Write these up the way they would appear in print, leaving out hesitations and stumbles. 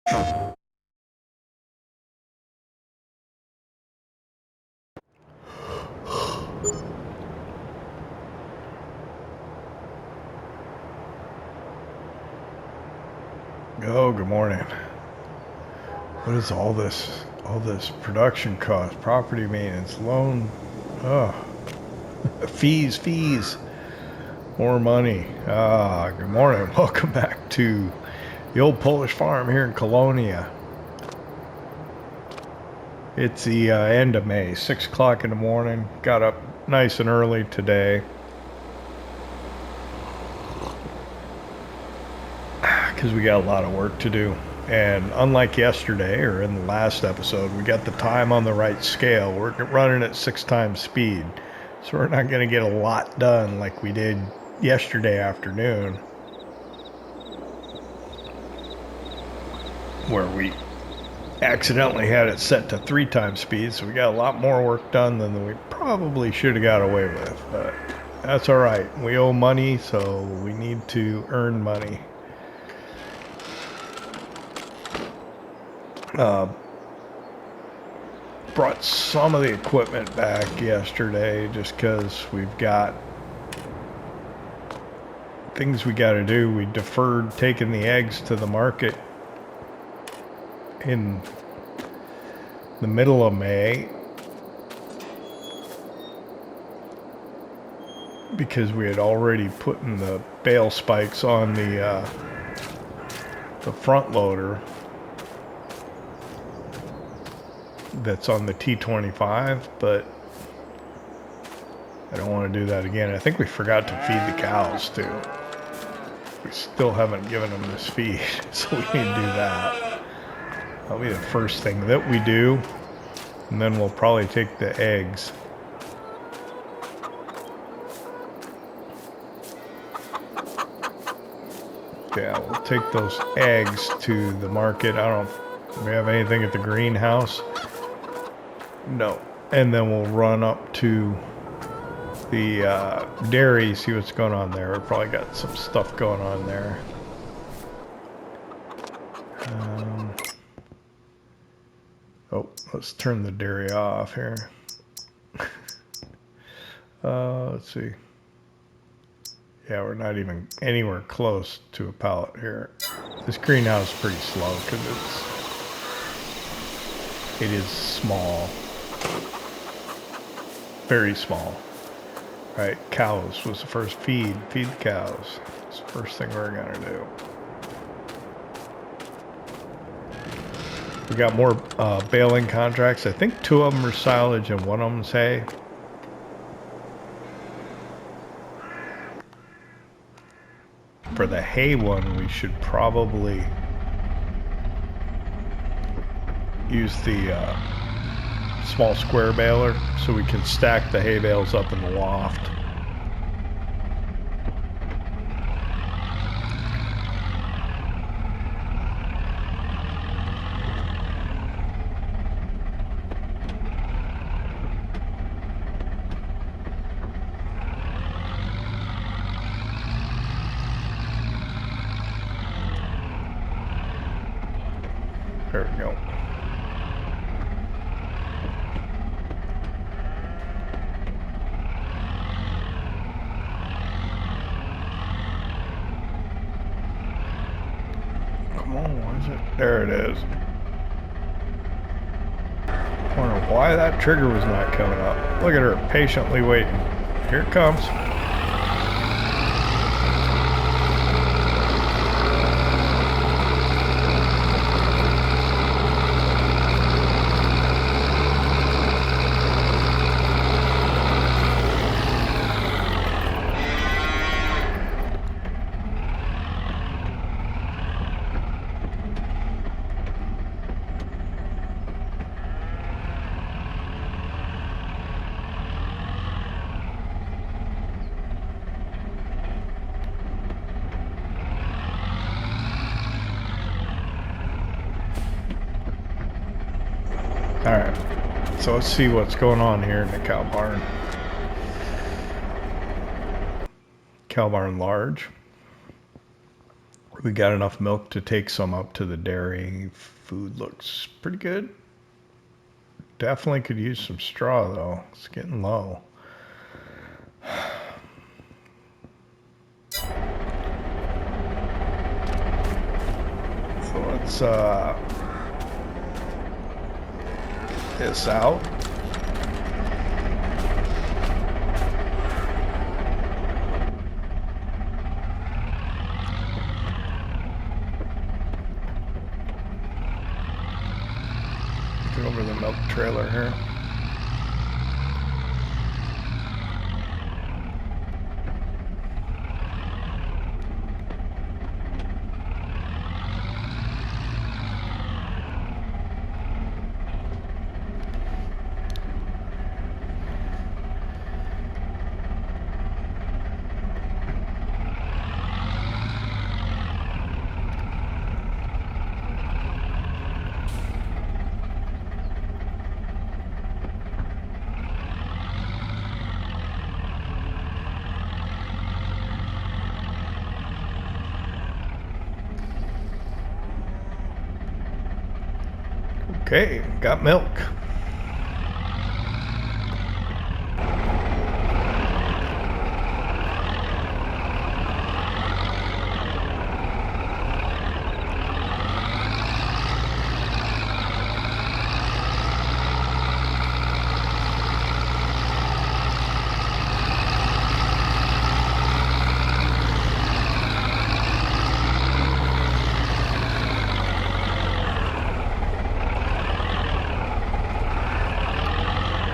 Oh, good morning. What is all this production cost? Property maintenance, loan, fees, more money. Good morning. Welcome back to the old Polish farm here in Kolonia. It's the end of May, 6 o'clock in the morning. Got up nice and early today, because we got a lot of work to do. And unlike yesterday or in the last episode, we got the time on the right scale. We're running at 6 times speed, so we're not going to get a lot done like we did yesterday afternoon, where we accidentally had it set to 3 times speed. So we got a lot more work done than we probably should have got away with, but that's all right. We owe money, so we need to earn money. Brought some of the equipment back yesterday just because we've got things we got to do. We deferred taking the eggs to the market in the middle of May because we had already put in the bale spikes on the front loader that's on the T25, but I don't want to do that again. I think we forgot to feed the cows too. We still haven't given them this feed, so we need to do that. That'll be the first thing that we do, and then we'll probably take the eggs. Yeah, we'll take those eggs to the market. Do we have anything at the greenhouse? No. And then we'll run up to the dairy, see what's going on there. We've probably got some stuff going on there. Let's turn the dairy off here. Let's see. Yeah, we're not even anywhere close to a pallet here. This greenhouse is pretty slow because it is small. Very small. Right, cows was the first feed. Feed the cows. It's the first thing we're gonna do. We got more baling contracts. I think 2 of them are silage and 1 of them's hay. For the hay one, we should probably use the small square baler so we can stack the hay bales up in the loft. There we go. There it is. I wonder why that trigger was not coming up. Look at her patiently waiting. Here it comes. Alright, so let's see what's going on here in the cow barn. Cow barn large. We got enough milk to take some up to the dairy. Food looks pretty good. Definitely could use some straw though. It's getting low. So let's get this out. Over the milk trailer here. Okay, got milk.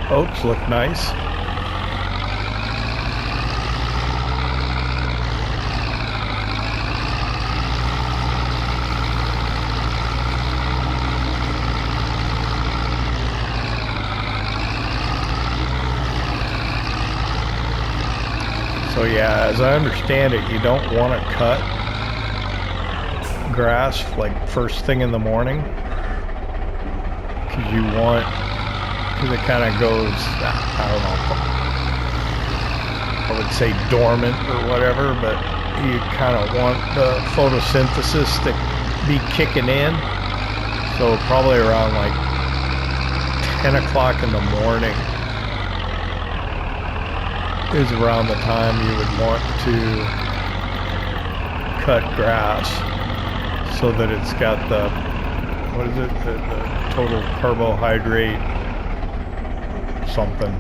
Oats look nice. So yeah, as I understand it, you don't want to cut grass like first thing in the morning, because you want, because it kind of goes, I don't know, I would say dormant or whatever, but you kind of want the photosynthesis to be kicking in. So probably around like 10 o'clock in the morning is around the time you would want to cut grass so that it's got the, what is it, the total carbohydrate something.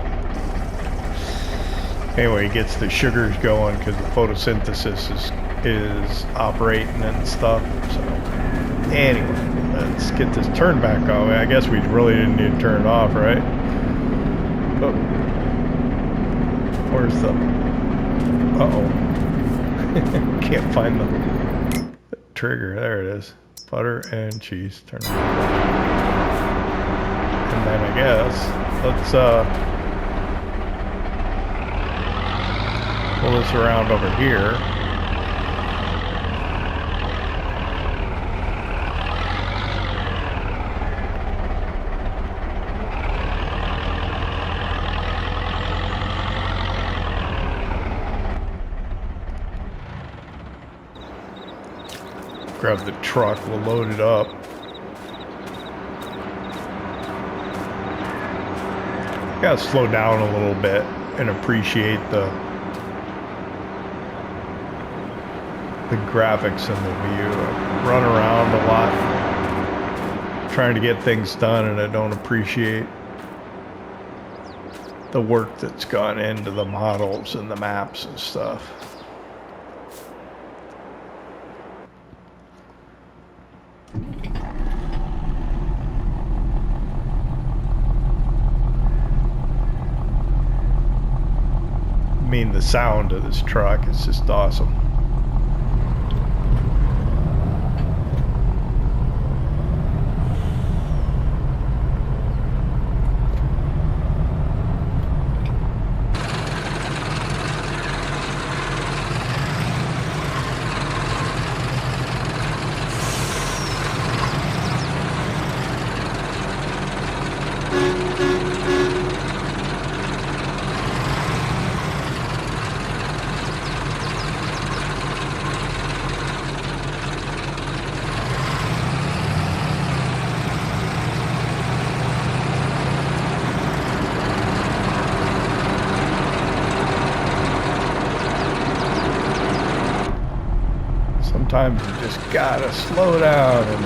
Anyway, it gets the sugars going because the photosynthesis is operating and stuff. So anyway, let's get this turned back on. I guess we really didn't need to turn it off, right? Oh. Where's the... Uh-oh. Can't find the trigger. There it is. Butter and cheese. Turn it on. And then I guess let's pull this around over here. Grab the truck, we'll load it up. Gotta slow down a little bit and appreciate the graphics and the view. I run around a lot trying to get things done, and I don't appreciate the work that's gone into the models and the maps and stuff. I mean, the sound of this truck is just awesome. sometimes you just gotta slow down and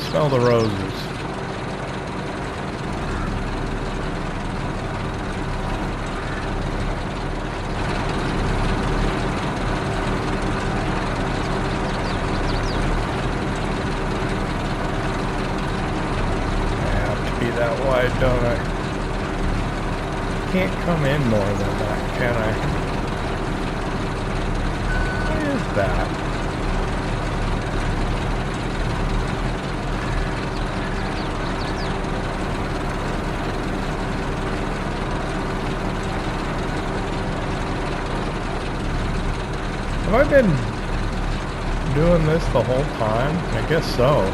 smell the roses. That wide, don't I? Can't come in more than that, can I? What is that? Have I been doing this the whole time? I guess so.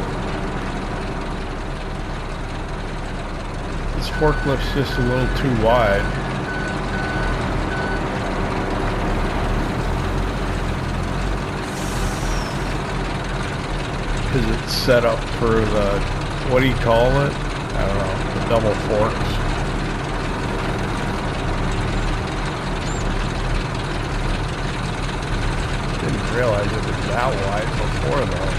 Forklift's just a little too wide. Because it's set up for the, what do you call it? I don't know, the double forks. Didn't realize it was that wide before though.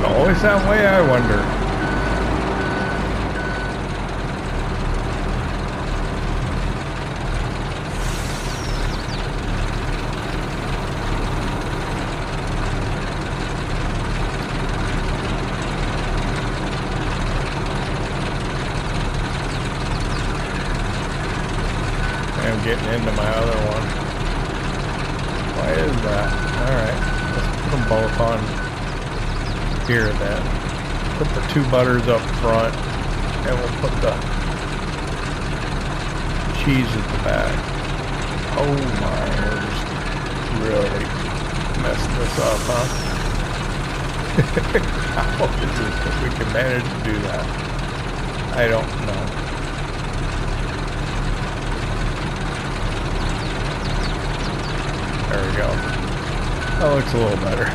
Always that way, I wonder. I'm getting into my other one. Why is that? Alright, let's put them both on here then. Put the two butters up front and we'll put the cheese at the back. Oh my, we're just really messing this up, huh? How is it that we can manage to do that? I don't know. There we go. That looks a little better.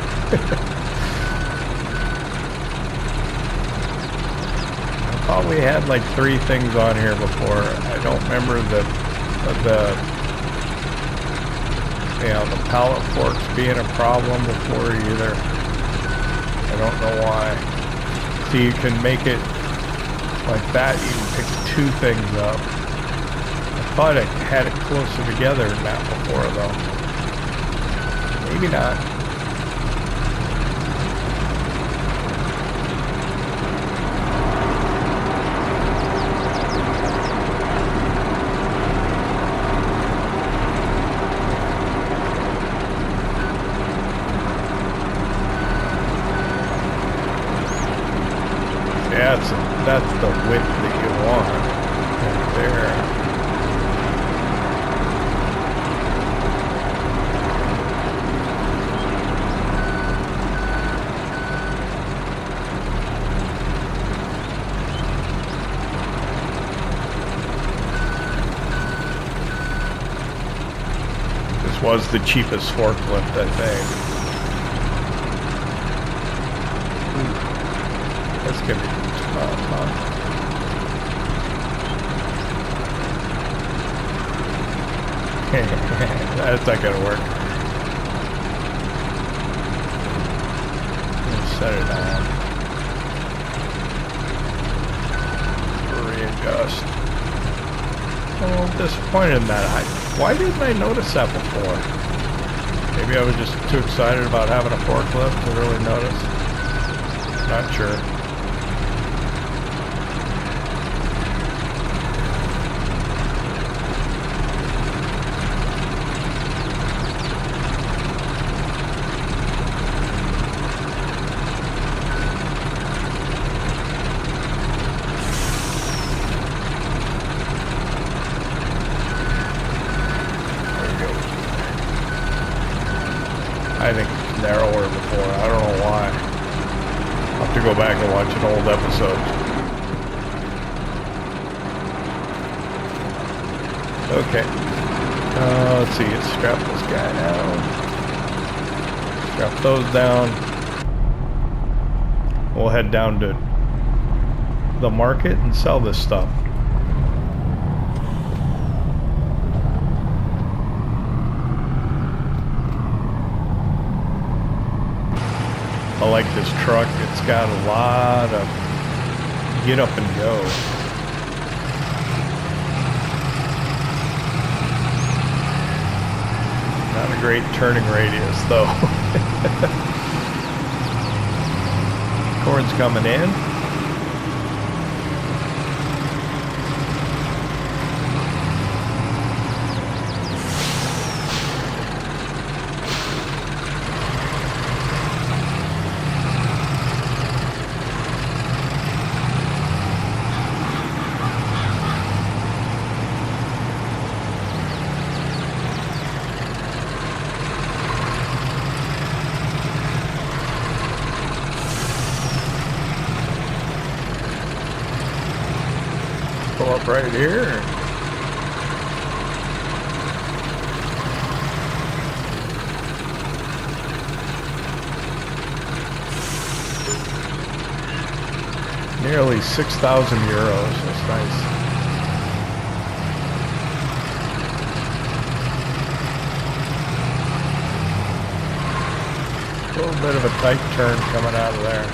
I thought we had like 3 things on here before. I don't remember the pallet forks being a problem before either. I don't know why. So you can make it like that. You can pick 2 things up. I thought I had it closer together than that before though. Maybe not. That's the width that you want right there. This was the cheapest forklift, I think. Ooh, that's gonna be that's not gonna work. Let's set it on. Readjust. I'm a little disappointed in that. Why didn't I notice that before? Maybe I was just too excited about having a forklift to really notice. Not sure. I think it's narrower before. I don't know why. I'll have to go back and watch an old episode. Okay. Let's see. Let's strap this guy down. Strap those down. We'll head down to the market and sell this stuff. I like this truck. It's got a lot of get up and go. Not a great turning radius though. Corn's coming in. Up right here. Nearly 6,000 euros. That's nice. A little bit of a tight turn coming out of there.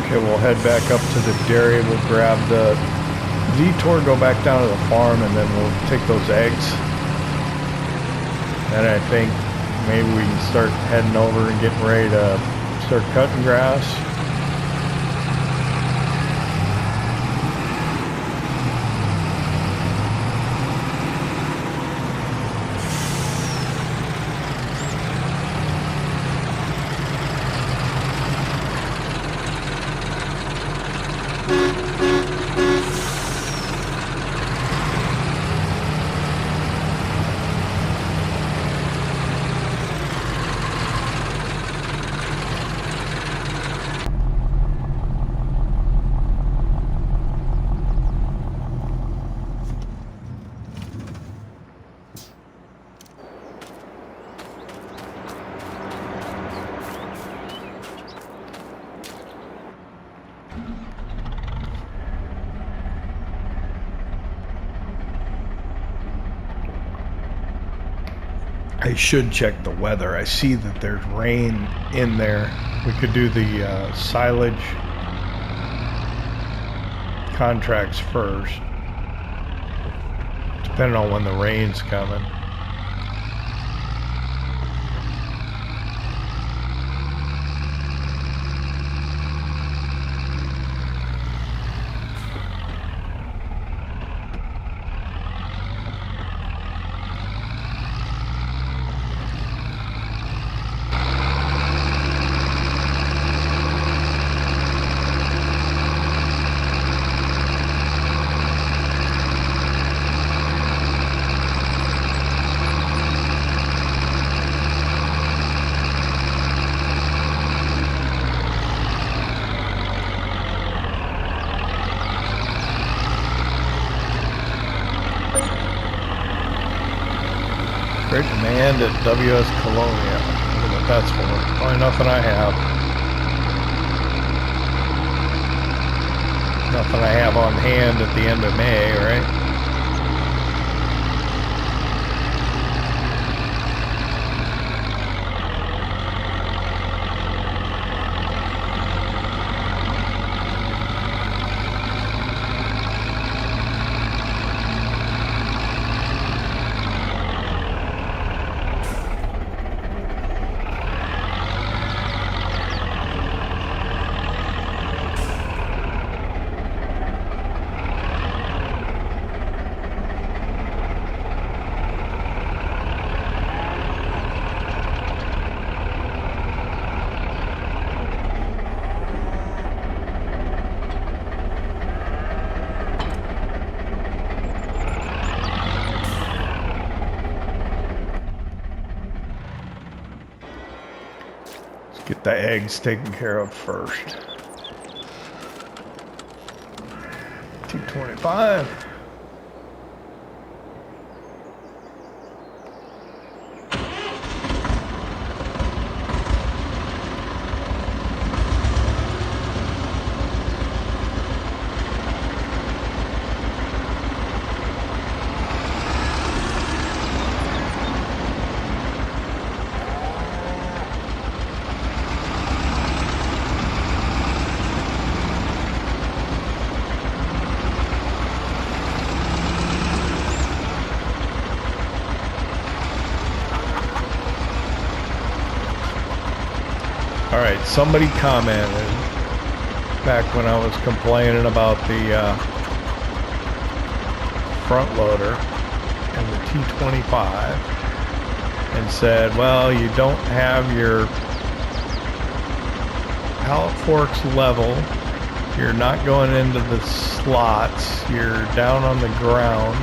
Okay, we'll head back up to the dairy. We'll grab the detour, go back down to the farm, and then we'll take those eggs. And I think maybe we can start heading over and getting ready to start cutting grass. I should check the weather. I see that there's rain in there. We could do the silage contracts first, depending on when the rain's coming. Great demand at WS Kolonia. I don't know what that's for. Probably nothing I have. Nothing I have on hand at the end of May, right? Get the eggs taken care of first. 225. Alright, somebody commented back when I was complaining about the front loader and the T25 and said, well, you don't have your pallet forks level, you're not going into the slots, you're down on the ground,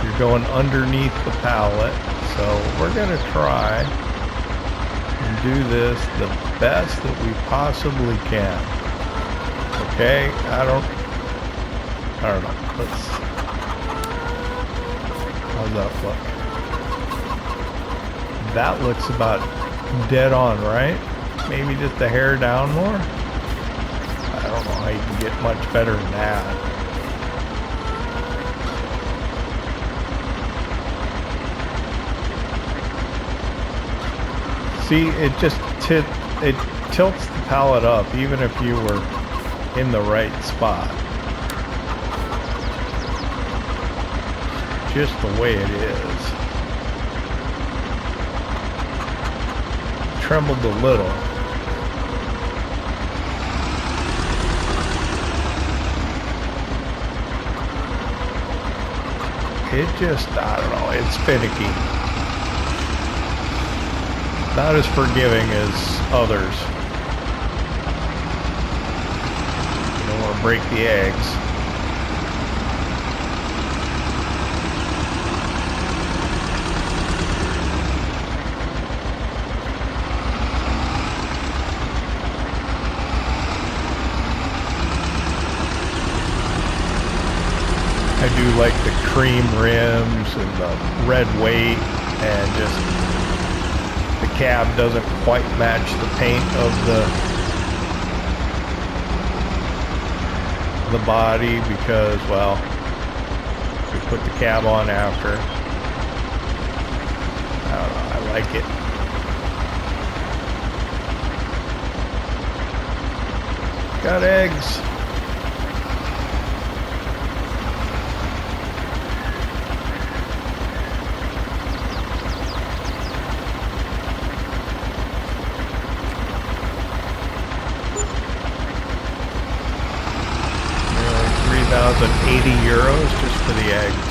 you're going underneath the pallet. So we're going to try and do this the best that we possibly can. Okay, I don't know. Let's, how's that look? That looks about dead on, right? Maybe just a hair down more. I don't know how you can get much better than that. See, it just it tilts the pallet up even if you were in the right spot. Just the way it is. Trembled a little. It just, I don't know, it's finicky. Not as forgiving as others. You don't want to break the eggs. I do like the cream rims and the red weight, and just the cab doesn't quite match the paint of the body because, well, we put the cab on after. I don't know, I like it. Got eggs. €80 just for the eggs.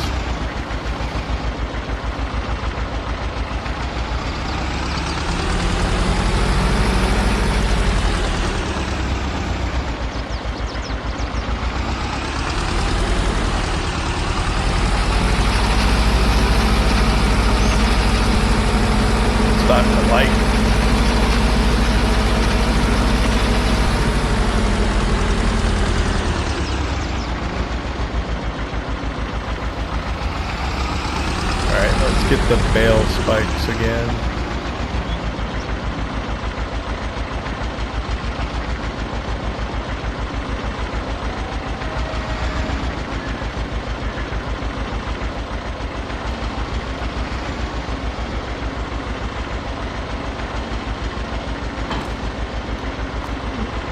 Starting to light. Get the bale spikes again.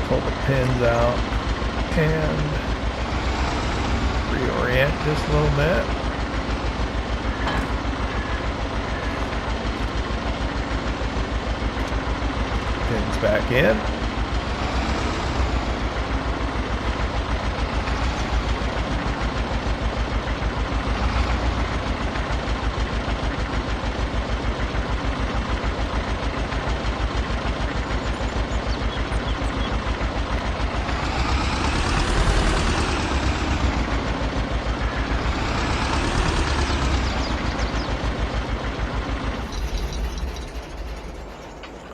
Pull the pins out and reorient just a little bit. Pins back in.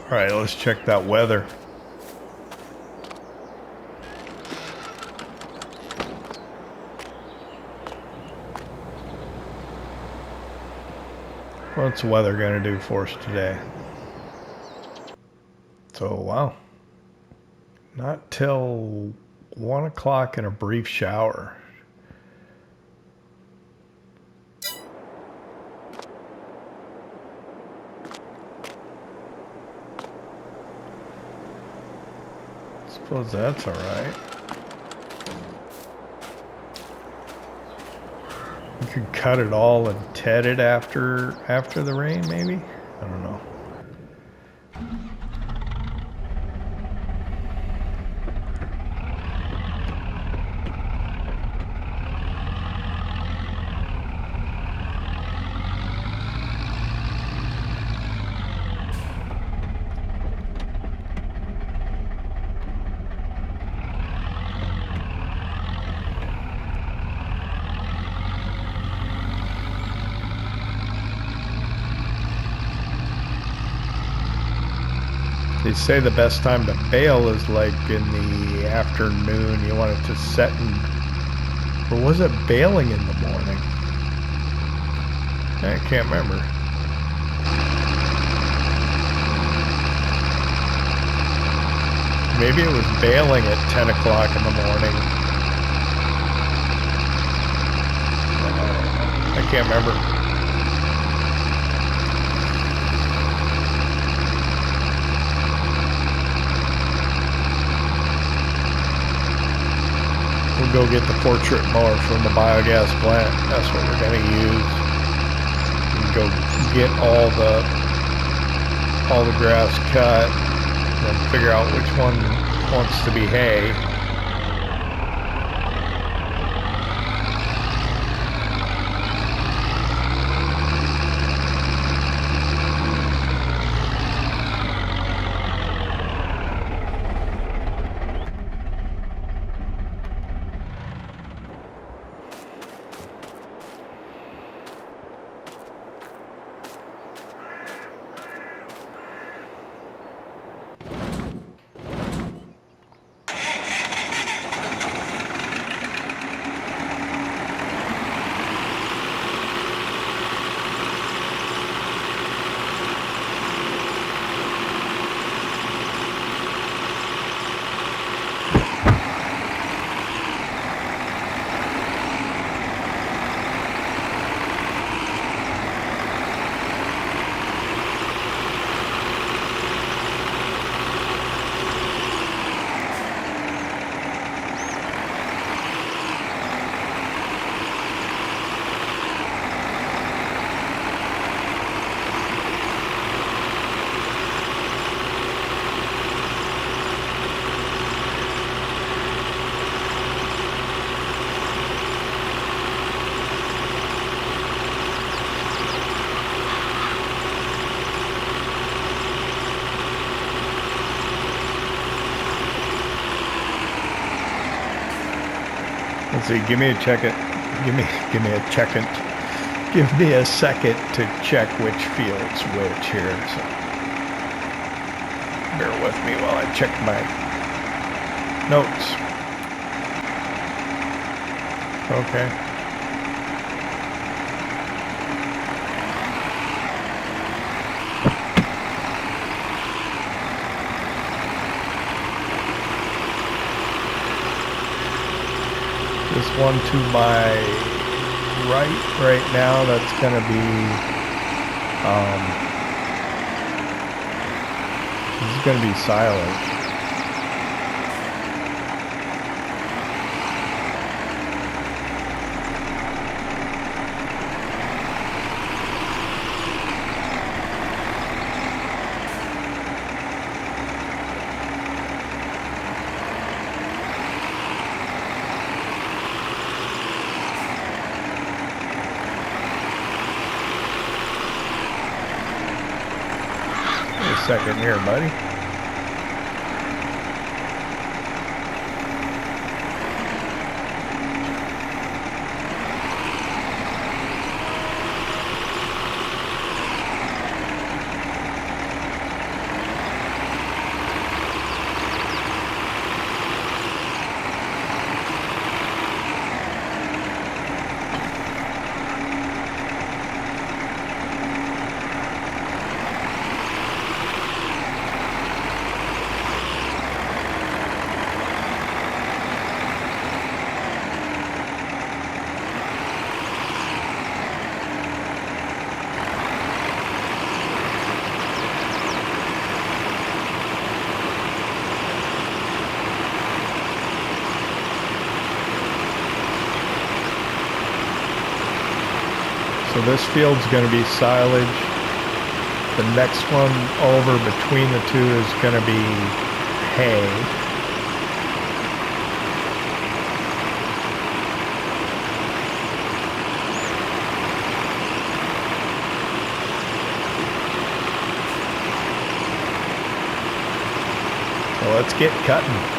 All right, let's check that weather. What's the weather going to do for us today? So, wow. Not till 1 o'clock and a brief shower. Suppose that's all right. You could cut it all and ted it after the rain, maybe? I don't know. They say the best time to bale is like in the afternoon. You want it to set in, or was it baling in the morning? I can't remember. Maybe it was baling at 10 o'clock in the morning. I can't remember. We'll go get the portrait mower from the biogas plant. That's what we're going to use. And go get all the grass cut, and then figure out which one wants to be hay. Let's see, give me a second. Give me a second. Give me a second to check which field's which here. So bear with me while I check my notes. Okay. This one to my right now, that's going to be, this is going to be silage. Second here, buddy. So this field's going to be silage. The next one over between the two is going to be hay. So let's get cutting.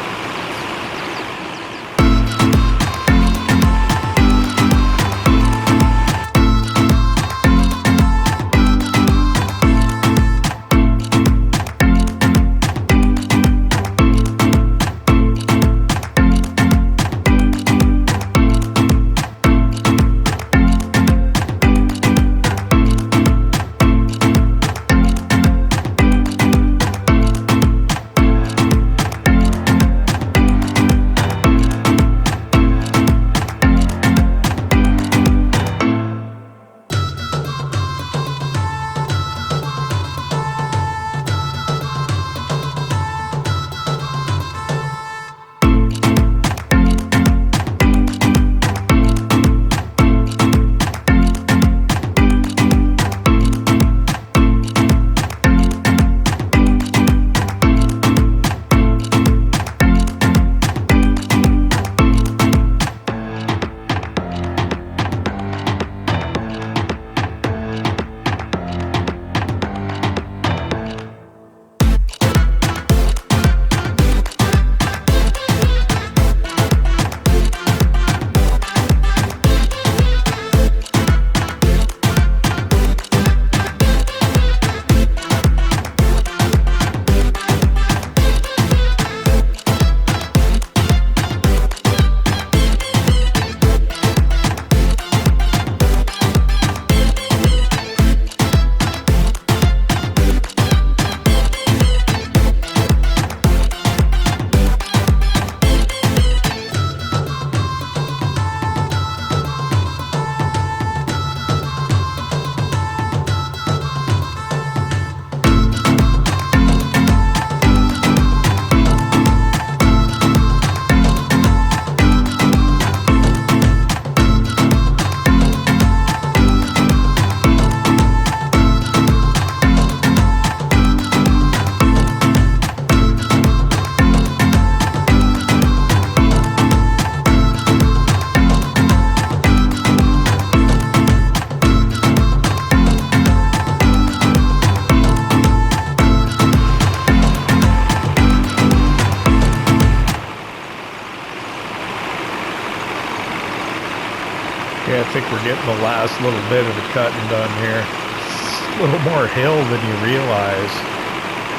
Yeah, I think we're getting the last little bit of the cutting done here. It's a little more hill than you realize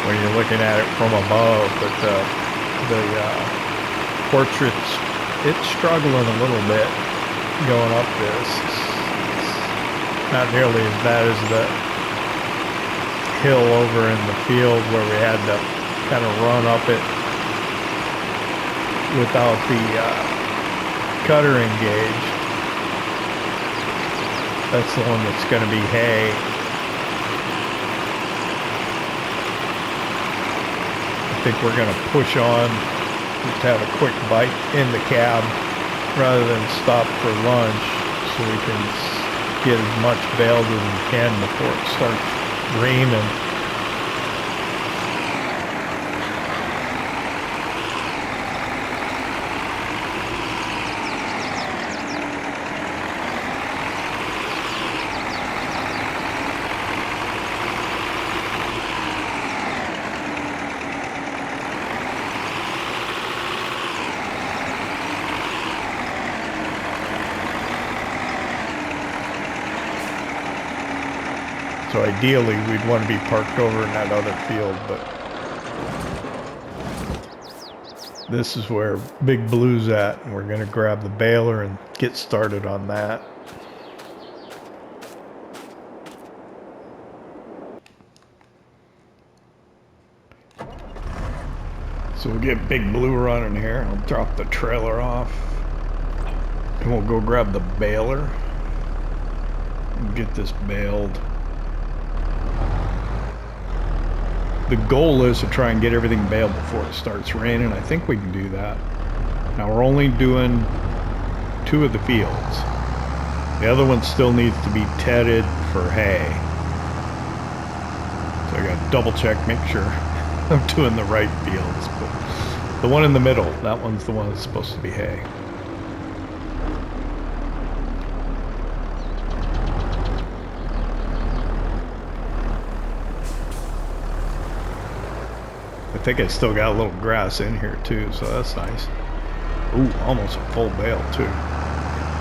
when you're looking at it from above, but the portrait's, it's struggling a little bit going up this. It's not nearly as bad as the hill over in the field where we had to kind of run up it without the cutter engaged. That's the one that's going to be hay. I think we're going to push on, just have a quick bite in the cab rather than stop for lunch, so we can get as much baled as we can before it starts raining. So ideally, we'd want to be parked over in that other field, but this is where Big Blue's at, and we're going to grab the baler and get started on that. So we'll get Big Blue running here. I'll drop the trailer off, and we'll go grab the baler and get this baled. The goal is to try and get everything baled before it starts raining. I think we can do that. Now we're only doing 2 of the fields. The other one still needs to be tedded for hay. So I gotta double check, make sure I'm doing the right fields. But the one in the middle, that one's the one that's supposed to be hay. I think I still got a little grass in here too, so that's nice. Ooh, almost a full bale too.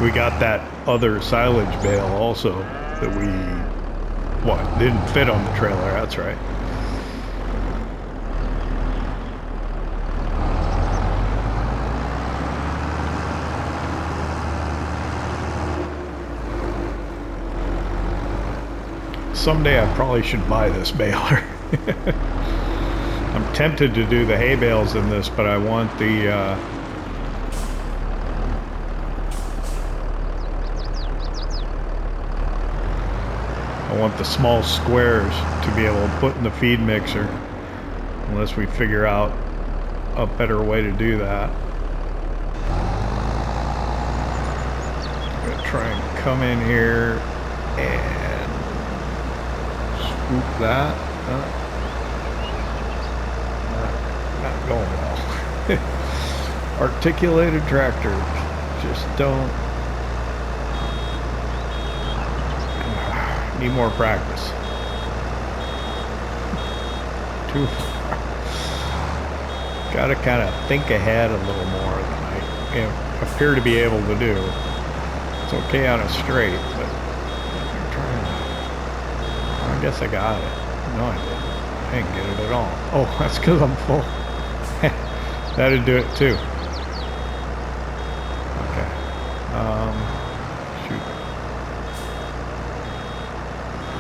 We got that other silage bale also that we, didn't fit on the trailer, that's right. Someday I probably should buy this baler. I'm tempted to do the hay bales in this, but I want the small squares to be able to put in the feed mixer, unless we figure out a better way to do that. I'm gonna try and come in here and swoop that up. Not going well. Articulated tractors just don't. Need more practice. Too far. Gotta kind of think ahead a little more than I appear to be able to do. It's okay on a straight, but I'm trying to. I guess I got it. No, I didn't. I didn't get it at all. Oh, that's because I'm full. That'd do it too. Okay. Shoot.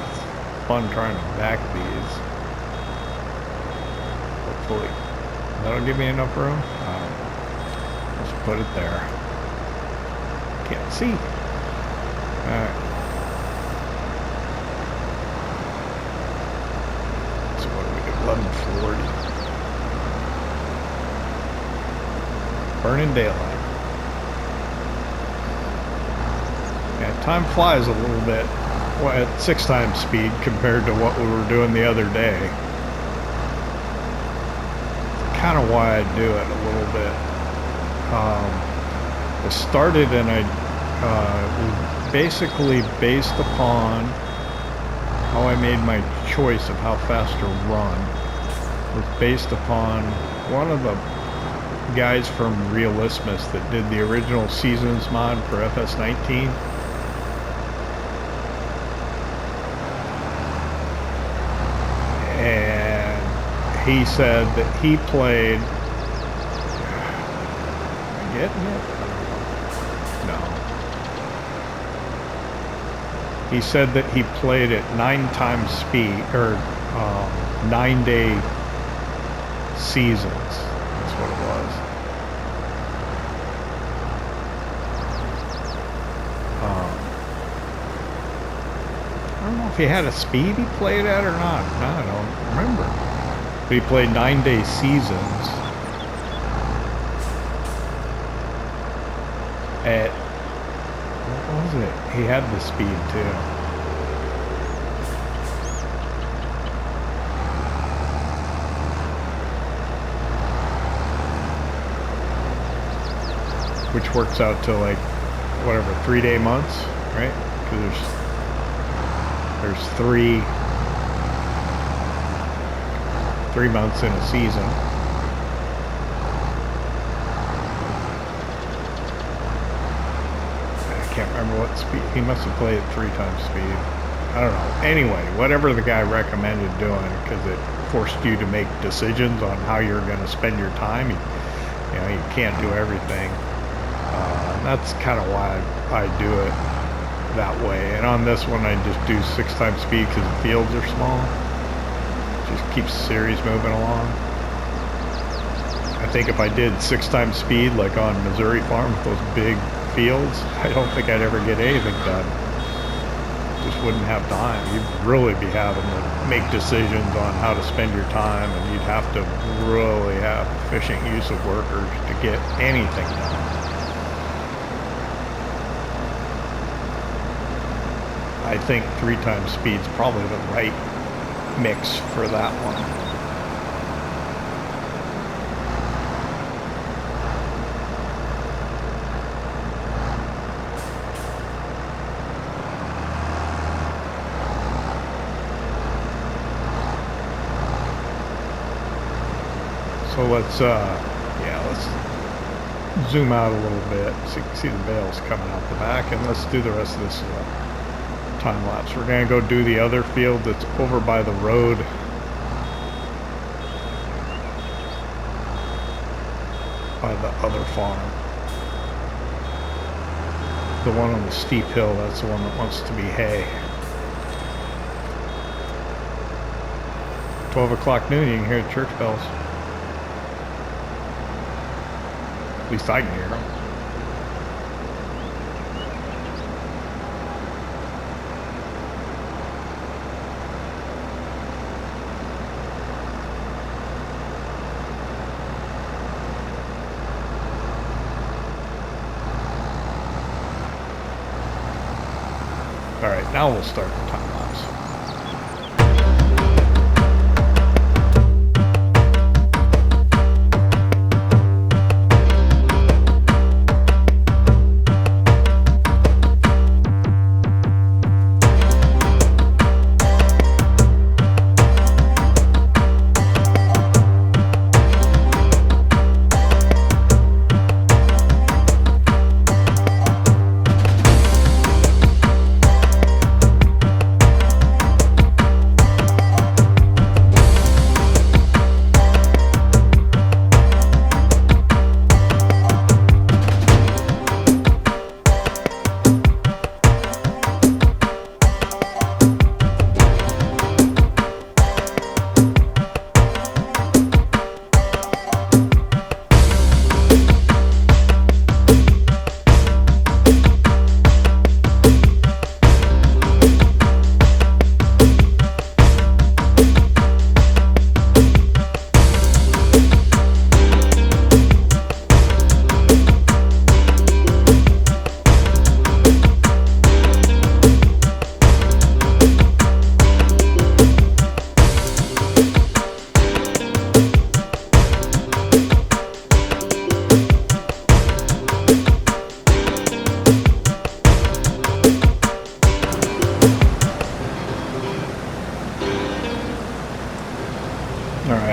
It's fun trying to back these. Hopefully that'll give me enough room. Let's put it there. Can't see. Alright. So what do we do? 1140. Burning daylight. Yeah, time flies a little bit at 6 times speed compared to what we were doing the other day. Kind of why I do it a little bit. I started and I was basically based upon how I made my choice of how fast to run. It was based upon one of the guys from Realismus that did the original Seasons mod for FS19. And he said that he played. Am I getting it? No. He said that he played at 9 times speed, or 9-day seasons. That's what it was. I don't know if he had a speed he played at or not. No, I don't remember. But he played 9-day seasons at, what was it? He had the speed too. Which works out to like, whatever, 3-day months, right? Because there's 3 months in a season. I can't remember what speed. He must have played at 3 times speed. I don't know. Anyway, whatever the guy recommended doing, because it forced you to make decisions on how you're going to spend your time. You know, you can't do everything. That's kind of why I do it that way. And on this one, I just do 6 times speed because the fields are small. Just keeps the series moving along. I think if I did 6 times speed, like on Missouri Farm with those big fields, I don't think I'd ever get anything done. Just wouldn't have time. You'd really be having to make decisions on how to spend your time, and you'd have to really have efficient use of workers to get anything done. I think 3 times speed's probably the right mix for that one. So let's zoom out a little bit so you can see the bales coming out the back, and let's do the rest of this time lapse. We're gonna go do the other field that's over by the road. By the other farm. The one on the steep hill, that's the one that wants to be hay. 12 o'clock noon, you can hear the church bells. At least I can hear them. All right, now we'll start the time lapse.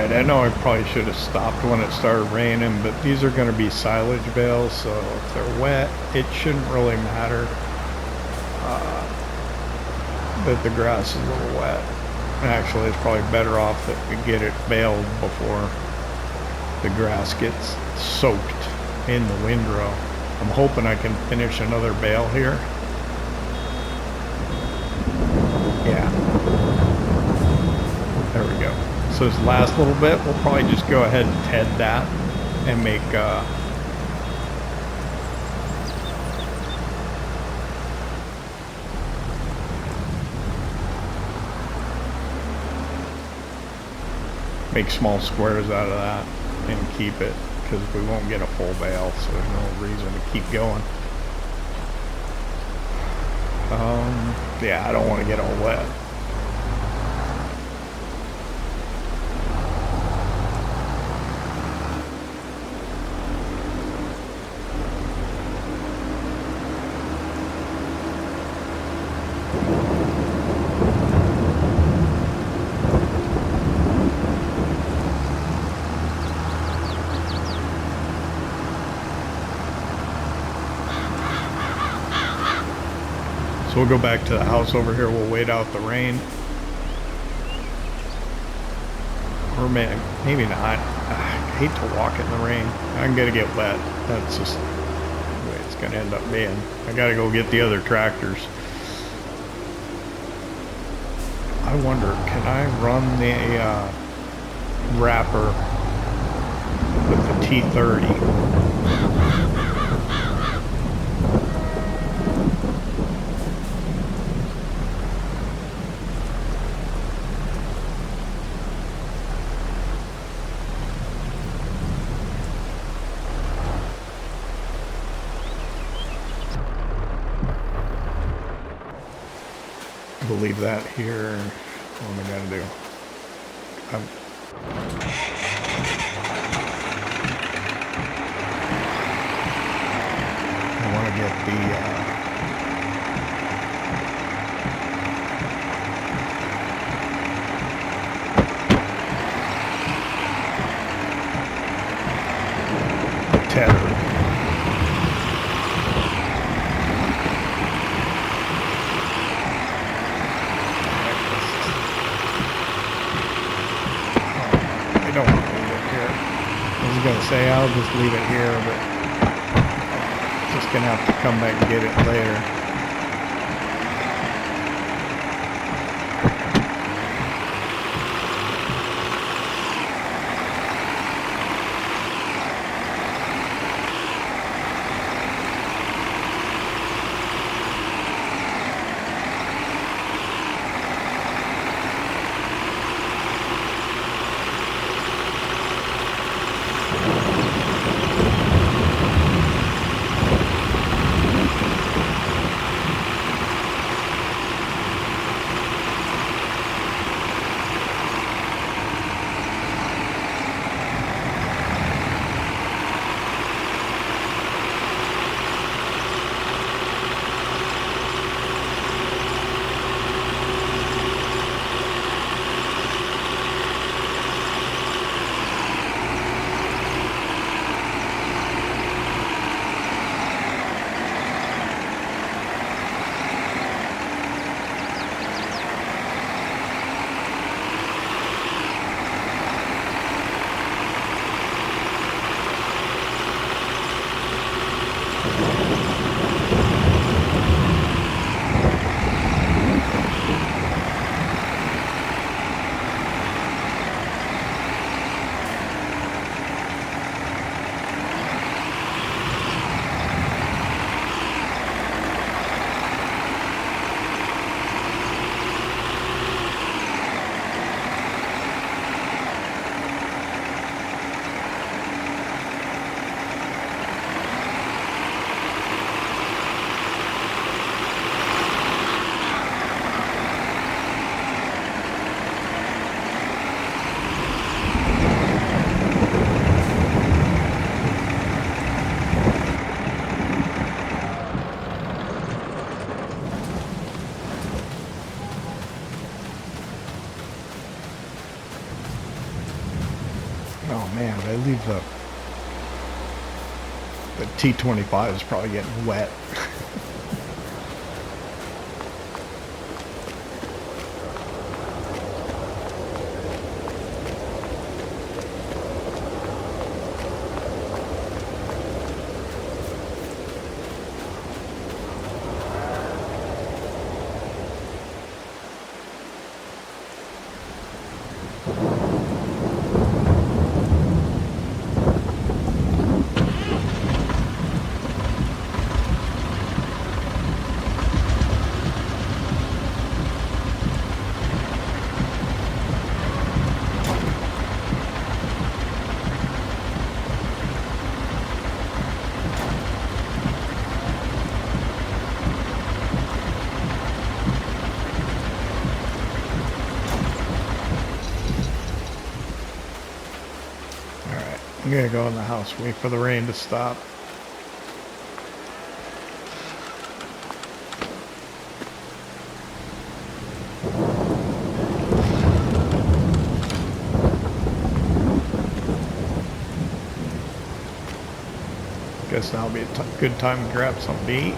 I know I probably should have stopped when it started raining, but these are going to be silage bales, so if they're wet, it shouldn't really matter that the grass is a little wet. Actually, it's probably better off that we get it baled before the grass gets soaked in the windrow. I'm hoping I can finish another bale here. Yeah. There we go. So this last little bit, we'll probably just go ahead and TED that and make make small squares out of that and keep it, because we won't get a full bale, so there's no reason to keep going. Yeah, I don't want to get all wet. So we'll go back to the house over here. We'll wait out the rain. Or maybe not. I hate to walk in the rain. I'm going to get wet. That's just the way it's going to end up being. I got to go get the other tractors. I wonder, can I run the wrapper with the T30? leave that here. What am I gonna do? I want to get the tether. Don't want to leave it here. I was going to say I'll just leave it here, but I'm just going to have to come back and get it later. Oh man, I leave the T25 is probably getting wet. I'm gonna go in the house, wait for the rain to stop. Guess that'll be a good time to grab something to eat.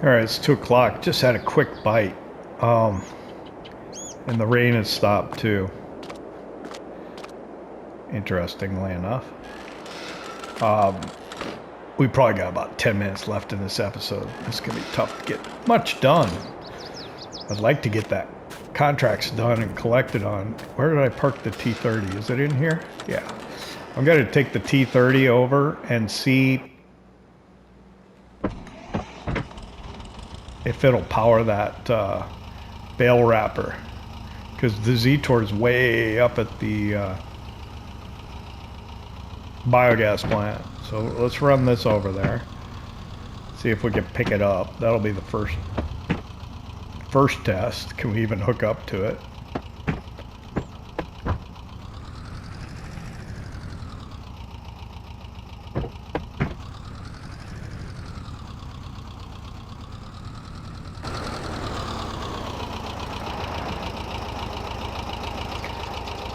Alright, it's 2 o'clock. Just had a quick bite. And the rain has stopped too. Interestingly enough. We probably got about 10 minutes left in this episode. It's going to be tough to get much done. I'd like to get that contracts done and collected on. Where did I park the T30? Is it in here? Yeah. I'm going to take the T30 over and see if it'll power that bale wrapper. Because the Z-Tor's way up at the biogas plant. So let's run this over there. See if we can pick it up. That'll be the first test. Can we even hook up to it?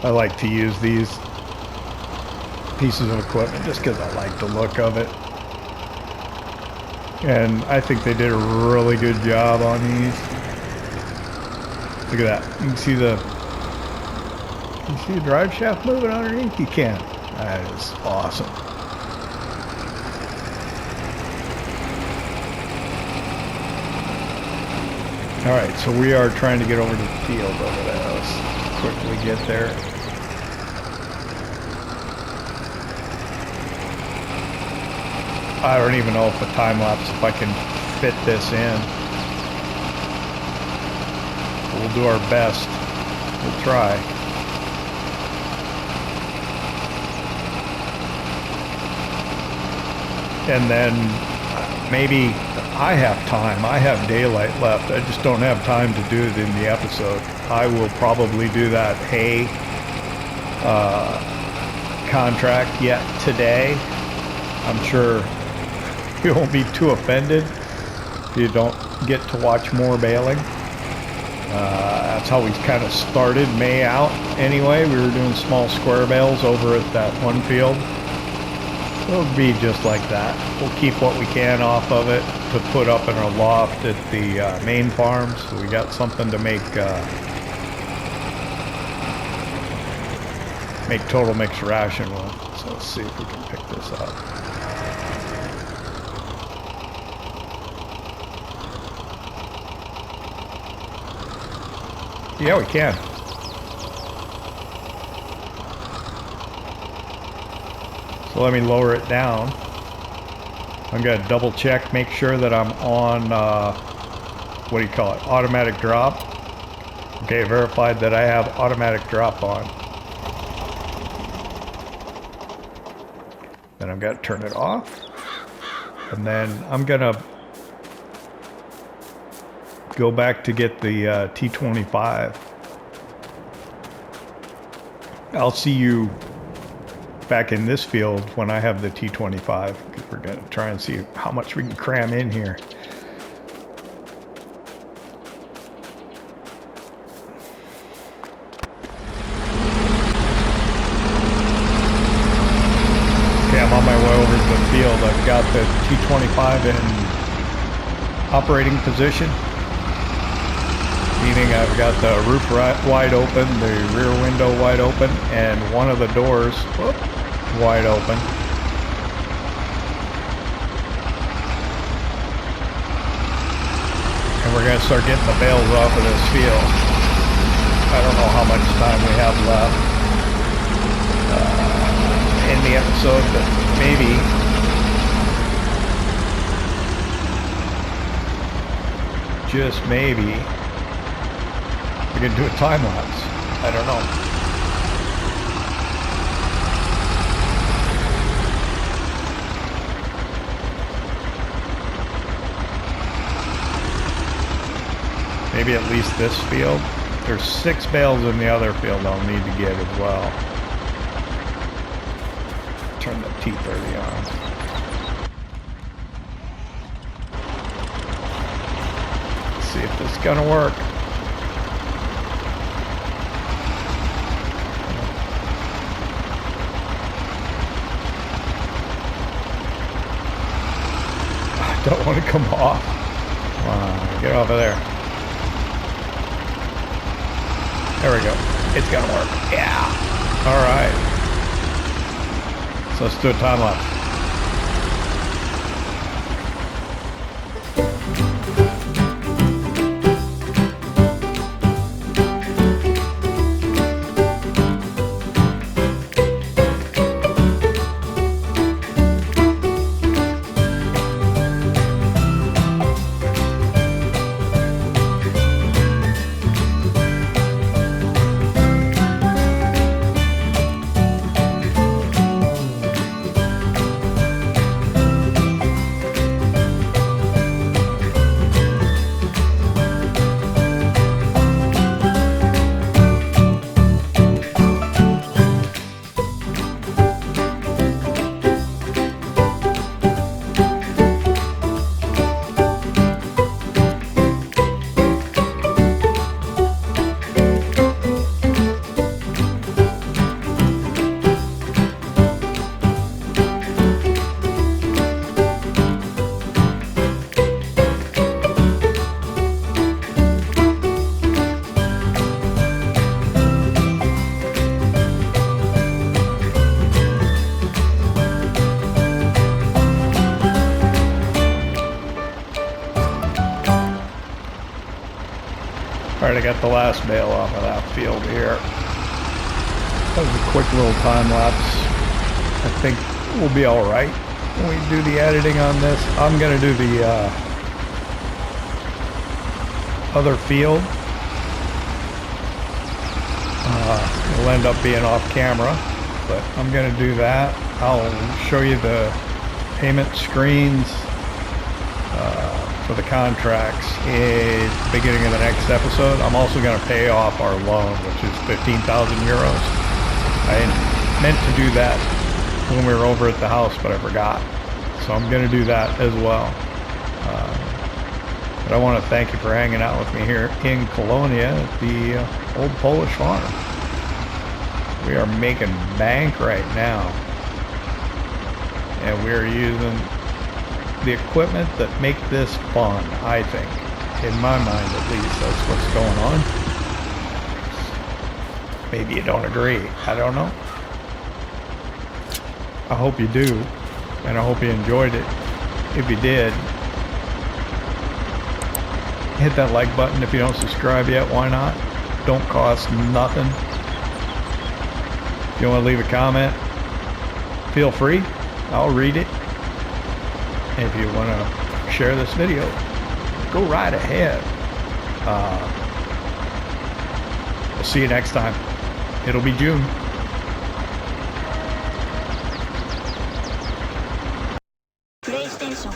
I like to use these pieces of equipment just because I like the look of it. And I think they did a really good job on these. Look at that. You can see the drive shaft moving underneath? You can. That is awesome. Alright, so we are trying to get over to the field over there. Let's quickly get there. I don't even know if a time lapse, if I can fit this in. We'll do our best. We'll try. And then maybe I have time. I have daylight left. I just don't have time to do it in the episode. I will probably do that hay contract yet today. I'm sure you won't be too offended if you don't get to watch more baling. That's how we kind of started May out anyway. We were doing small square bales over at that one field. It'll be just like that. We'll keep what we can off of it to put up in our loft at the main farm, so we got something to make total mixed ration with. So let's see if we can pick this up. Yeah, we can. So let me lower it down. I'm going to double check, make sure that I'm on, what do you call it, automatic drop. Okay, verified that I have automatic drop on. Then I'm going to turn it off. And then I'm going to go back to get the T25. I'll see you back in this field when I have the T25, because we're going to try and see how much we can cram in here. Okay, I'm on my way over to the field. I've got the T25 in operating position, meaning I've got the roof wide open, the rear window wide open, and one of the doors wide open. And we're going to start getting the bales off of this field. I don't know how much time we have left in the episode, but maybe. Just maybe. We can do a time lapse. I don't know. Maybe at least this field. There's 6 bales in the other field I'll need to get as well. Turn the T30 on. Let's see if this is gonna work. Don't want to come off. Come on, get off of there. There we go. It's gonna work. Yeah. All right. So let's do a time lapse. Alright, I got the last bale off of that field here. That was a quick little time lapse. I think we'll be alright when we do the editing on this. I'm gonna do the other field. It'll end up being off camera, but I'm gonna do that. I'll show you the payment screens for the contracts at the beginning of the next episode. I'm also going to pay off our loan, which is 15,000 euros. I meant to do that when we were over at the house, but I forgot. So I'm going to do that as well. But I want to thank you for hanging out with me here in Kolonia at the old Polish farm. We are making bank right now. And we're using the equipment that make this fun, I think. In my mind, at least, that's what's going on. Maybe you don't agree. I don't know. I hope you do. And I hope you enjoyed it. If you did, hit that like button. If you don't subscribe yet, why not? Don't cost nothing. If you want to leave a comment, feel free. I'll read it. If you want to share this video, go right ahead. We'll see you next time. It'll be June. PlayStation